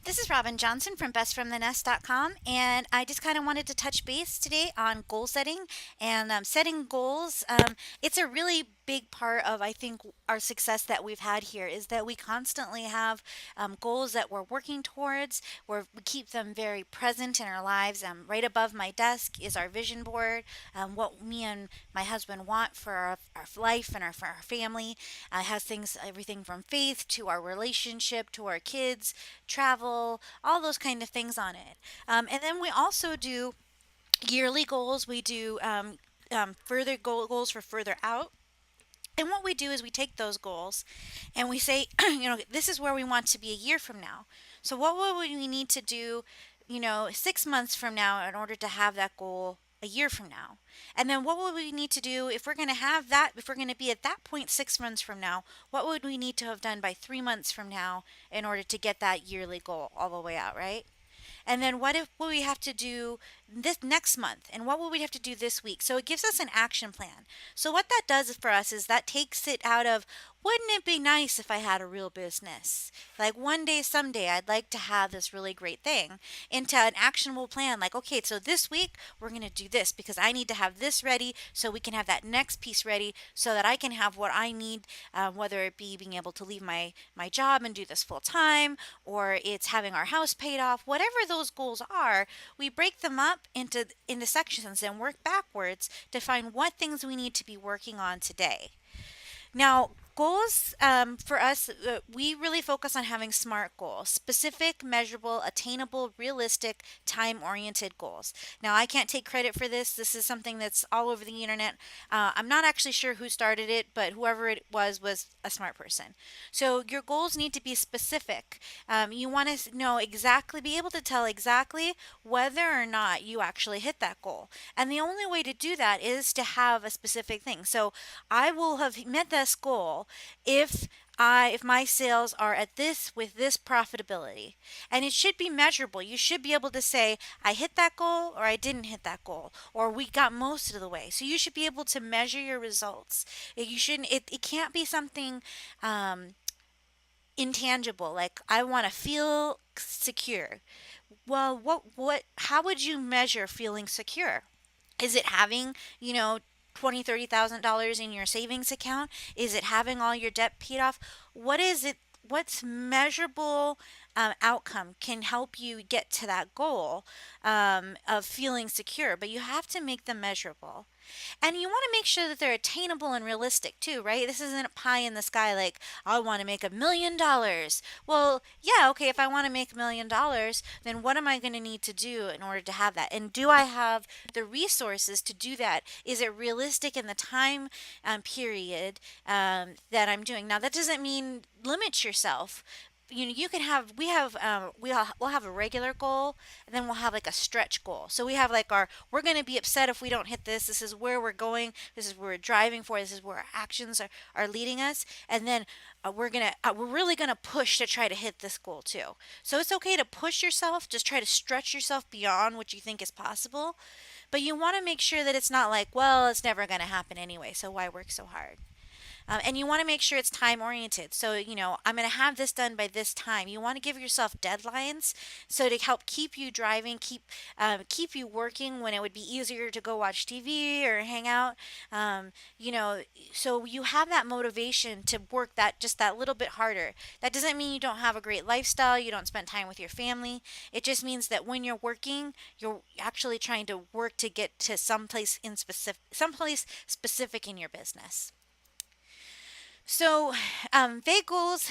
This is Robin Johnson from bestfromthenest.com, and I just kind of wanted to touch base today on goal setting and setting goals. It's a really big part of, I think, our success that we've had here is that we constantly have goals that we're working towards, where we keep them very present in our lives. Right above my desk is our vision board, what me and my husband want for our life and for our family. It has things, everything from faith to our relationship to our kids, travel, all those kind of things on it. And then we also do yearly goals. We do further goals for further out. And what we do is we take those goals and we say, this is where we want to be a year from now. So what would we need to do, 6 months from now in order to have that goal a year from now? And then what would we need to do if we're going to have that, if we're going to be at that point 6 months from now, what would we need to have done by 3 months from now in order to get that yearly goal all the way out, right? And then what if what we have to do this next month and what will we have to do this week? So it gives us an action plan. So what that does for us is that takes it out of, wouldn't it be nice if I had a real business? Like one day, someday, I'd like to have this really great thing, into an actionable plan. Like, okay, so this week we're going to do this because I need to have this ready so we can have that next piece ready so that I can have what I need, whether it be being able to leave my job and do this full time, or it's having our house paid off. Whatever those goals are, we break them up into sections and work backwards to find what things we need to be working on today. Now, goals for us, we really focus on having SMART goals: specific, measurable, attainable, realistic, time oriented goals. Now, I can't take credit for this. This is something that's all over the internet. I'm not actually sure who started it, but whoever it was a smart person. So, your goals need to be specific. You want to know exactly, be able to tell exactly whether or not you actually hit that goal. And the only way to do that is to have a specific thing. So, I will have met this goal if if my sales are at this with this profitability. And it should be measurable. You should be able to say, I hit that goal or I didn't hit that goal, or we got most of the way. So you should be able to measure your results. You shouldn't, it can't be something intangible, like I want to feel secure. Well, how would you measure feeling secure? Is it having, 20, $30,000 in your savings account? Is it having all your debt paid off? What is it? What's measurable outcome can help you get to that goal of feeling secure? But you have to make them measurable. And you want to make sure that they're attainable and realistic too, right? This isn't a pie in the sky like, I want to make $1 million. Well, yeah, okay, if I want to make $1 million, then what am I going to need to do in order to have that? And do I have the resources to do that? Is it realistic in the time period that I'm doing? Now, that doesn't mean limit yourself. You can have, we'll have a regular goal, and then we'll have like a stretch goal. So we have like we're going to be upset if we don't hit this is where we're going, this is where we're driving for, this is where our actions are leading us. And then we're really going to push to try to hit this goal too. So it's okay to push yourself, just try to stretch yourself beyond what you think is possible. But you want to make sure that it's not like, well, it's never going to happen anyway, so why work so hard? And you want to make sure it's time oriented. So, I'm going to have this done by this time. You want to give yourself deadlines so to help keep you driving, keep you working when it would be easier to go watch TV or hang out. You know, so you have that motivation to work that just that little bit harder. That doesn't mean you don't have a great lifestyle, you don't spend time with your family. It just means that when you're working, you're actually trying to work to get to someplace specific in your business. So, vague goals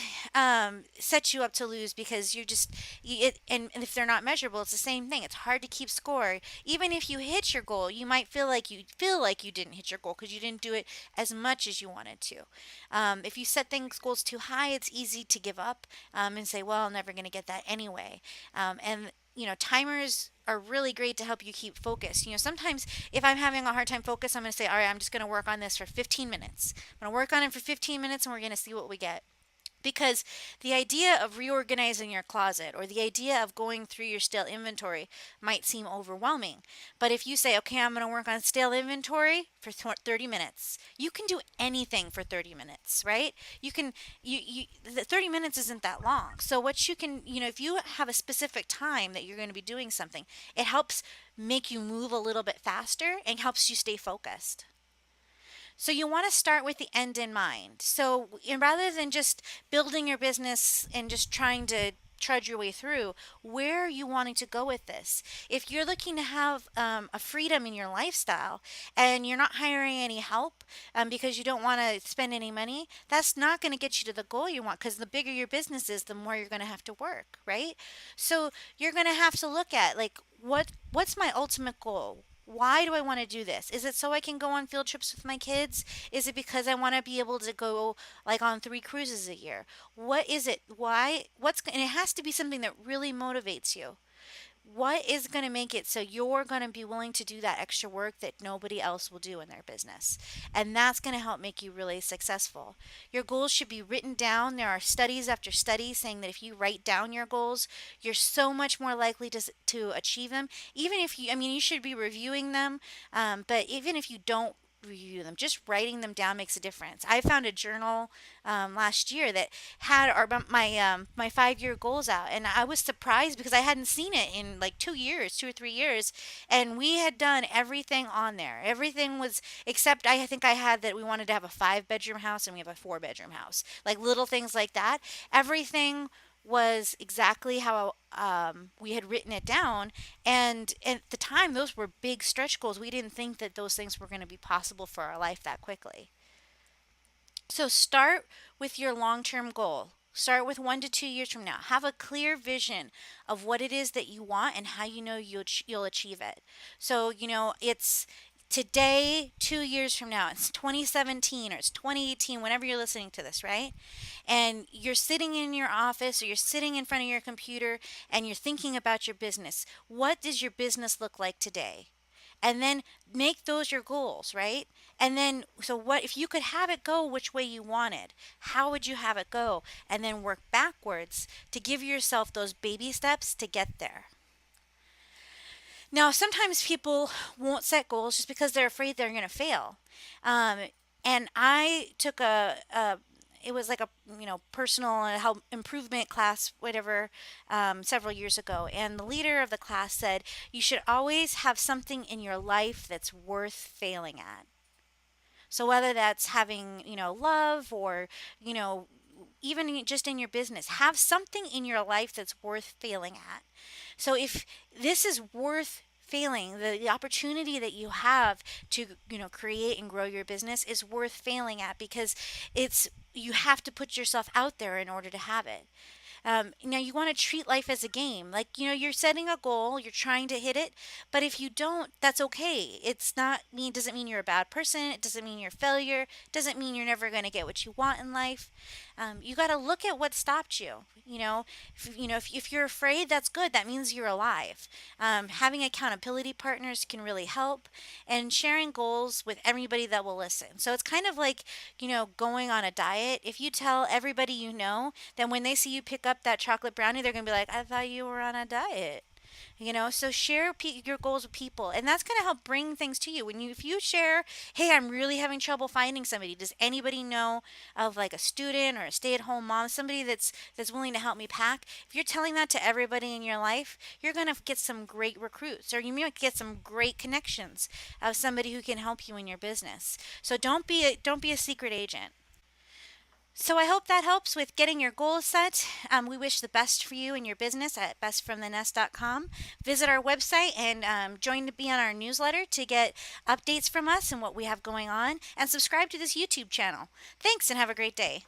set you up to lose because and if they're not measurable, it's the same thing. It's hard to keep score. Even if you hit your goal, you might feel like you didn't hit your goal because you didn't do it as much as you wanted to. If you set things goals too high, it's easy to give up and say, "Well, I'm never going to get that anyway." And timers are really great to help you keep focus. Sometimes if I'm having a hard time focus, I'm going to say, all right, I'm just going to work on this for 15 minutes. I'm going to work on it for 15 minutes and we're going to see what we get. Because the idea of reorganizing your closet or the idea of going through your stale inventory might seem overwhelming. But if you say, okay, I'm going to work on stale inventory for 30 minutes, you can do anything for 30 minutes, right? You can, the 30 minutes isn't that long. So, what you can, if you have a specific time that you're going to be doing something, it helps make you move a little bit faster and helps you stay focused. So you want to start with the end in mind. So rather than just building your business and just trying to trudge your way through, where are you wanting to go with this? If you're looking to have a freedom in your lifestyle and you're not hiring any help because you don't want to spend any money, that's not going to get you to the goal you want, because the bigger your business is, the more you're going to have to work, right? So you're going to have to look at, like, what's my ultimate goal? Why do I want to do this? Is it so I can go on field trips with my kids? Is it because I want to be able to go like on 3 cruises a year? What is it? Why? And it has to be something that really motivates you. What is going to make it so you're going to be willing to do that extra work that nobody else will do in their business? And that's going to help make you really successful. Your goals should be written down. There are studies after studies saying that if you write down your goals, you're so much more likely to achieve them. Even if you, I mean, you should be reviewing them, but even if you don't review them, just writing them down makes a difference. I found a journal last year that had my 5 year goals out, and I was surprised because I hadn't seen it in like 2 years, 2 or 3 years, and we had done everything on there. Everything was, except I think I had that we wanted to have a 5 bedroom house and we have a 4 bedroom house, like little things like that. Everything was exactly how we had written it down. And at the time, those were big stretch goals. We didn't think that those things were going to be possible for our life that quickly. So start with your long term goal. Start with 1 to 2 years from now. Have a clear vision of what it is that you want and how you know you'll achieve it. So, it's today, 2 years from now. It's 2017 or it's 2018, whenever you're listening to this, right? And you're sitting in your office or you're sitting in front of your computer and you're thinking about your business. What does your business look like today? And then make those your goals, right? And then, so what if you could have it go which way you wanted? How would you have it go? And then work backwards to give yourself those baby steps to get there. Now, sometimes people won't set goals just because they're afraid they're going to fail. Um, and I took it was like a personal health improvement class, whatever, several years ago. And the leader of the class said you should always have something in your life that's worth failing at. So whether that's having, love, or, you know, even just in your business, have something in your life that's worth failing at. So if this is worth failing, the opportunity that you have to, create and grow your business is worth failing at, because you have to put yourself out there in order to have it. Now you want to treat life as a game. Like, you're setting a goal, you're trying to hit it, but if you don't, that's okay. It's not mean doesn't mean you're a bad person. It doesn't mean you're a failure. It doesn't mean you're never going to get what you want in life. You got to look at what stopped you. If you're afraid, that's good. That means you're alive. Having accountability partners can really help, and sharing goals with everybody that will listen. So it's kind of like, going on a diet. If you tell everybody then when they see you pick up that chocolate brownie, they're going to be like, I thought you were on a diet. So share your goals with people, and that's going to help bring things to you. If you share, hey, I'm really having trouble finding somebody. Does anybody know of like a student or a stay-at-home mom, somebody that's willing to help me pack? If you're telling that to everybody in your life, you're going to get some great recruits, or you might get some great connections of somebody who can help you in your business. So don't be a secret agent. So I hope that helps with getting your goals set. We wish the best for you and your business at bestfromthenest.com. Visit our website and join to be on our newsletter to get updates from us and what we have going on. And subscribe to this YouTube channel. Thanks and have a great day.